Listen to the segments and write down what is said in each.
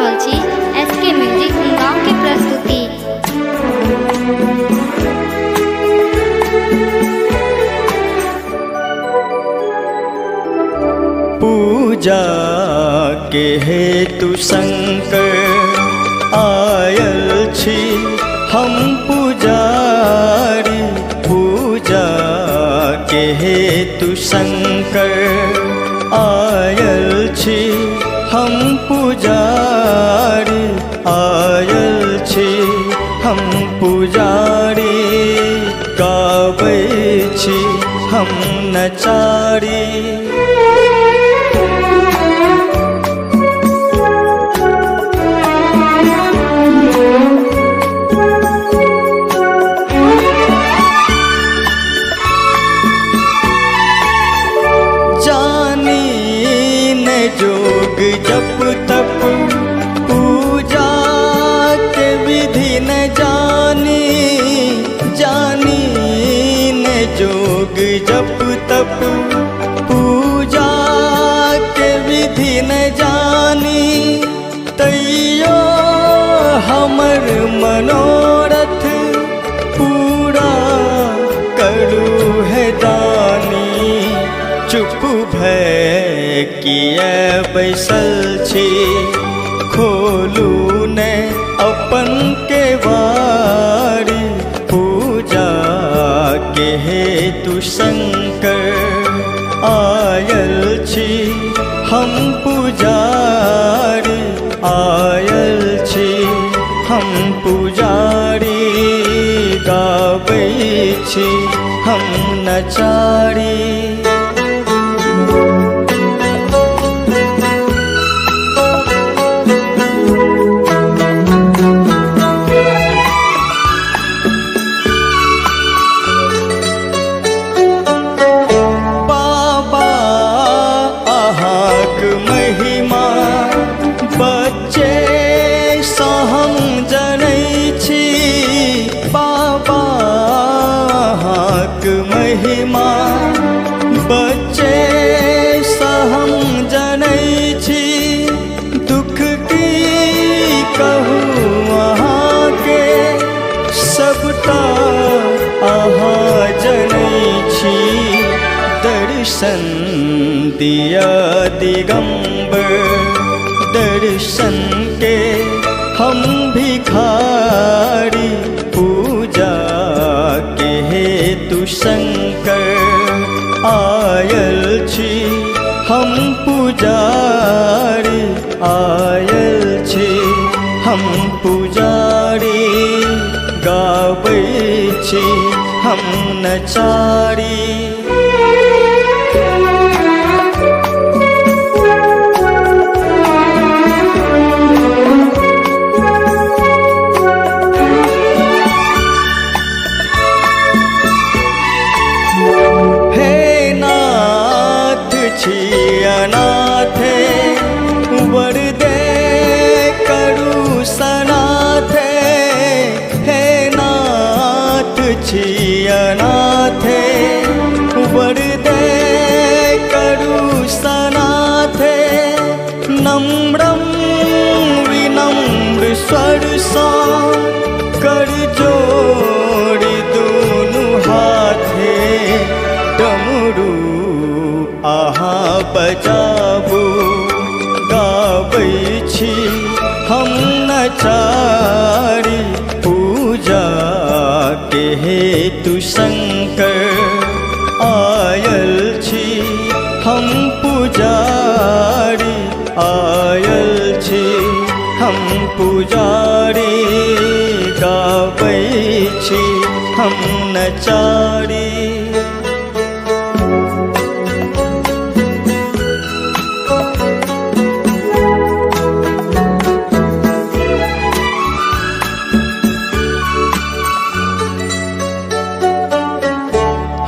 रहल छी SK music गाँव की प्रस्तुति। पूजा के हेतु शंकर आयल छी हम पुजारी। पूजा के हेतु शंकर आयल छी हम पुजारी। आयल छी हम पुजारी, गाबै छी हम नचारी। जोग जप तप पूजा के विधि न जानी। जानी न जोग जप तप पूजा के विधि न जानी। तैयो हमर मनोरथ पूरा करू है दानी। चुप भय किए बैसल छी, खोलू ने अपन केवारी। पूजा के हेतु शंकर आयल छी हम पुजारी। आयल छी हम पुजारी, गाबै छी हम नचारी। महिमा बच्चे सँ हम जनै छी। बाबा अहाँक महिमा बच्चे सँ हम जनै छी। दुख की कहू अहाँके सबटा अहाँ जनै छी। दर्शन दिया दिगंबर, दर्शन के हम भिखारी। पूजा के हेतु शंकर आयल छी हम पुजारी। आयल छी हम पुजारी, गाबै छी हम नचारी। अनाथे वर दे करू सनाथे। हे नाथ छी अनाथे वर दे करू सनाथे। नम्रम विनम्र स्वर सा कर जोड़ी दोनों हाथे। डमरू अहाँ बजाबू, गाबै छी हम नचारी। पूजा के हेतु शंकर आयल छी हम पुजारी। आयल छी हम पुजारी, गाबै छी हम नचारी।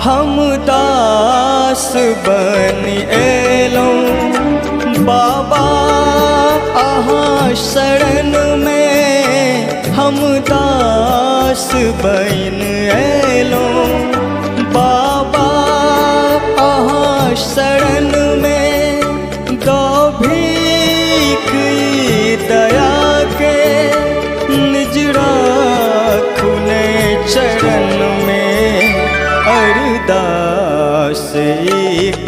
हम दास बन एलौं बाबा अहाँ शरण में। हम दास बन एलौं बाबा अहाँ शरण में। दो भीख दया से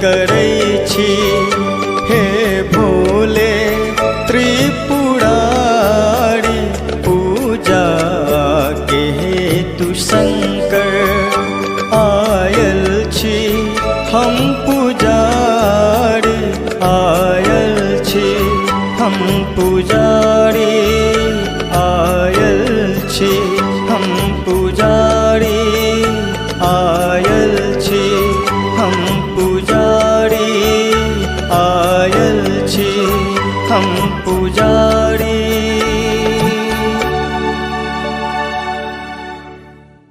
करै छी हे भोले त्रिपुरारी पूजा के हेतु शंकर आयल छी हम पुजारी आयल छी हम पुजारी आयल छी।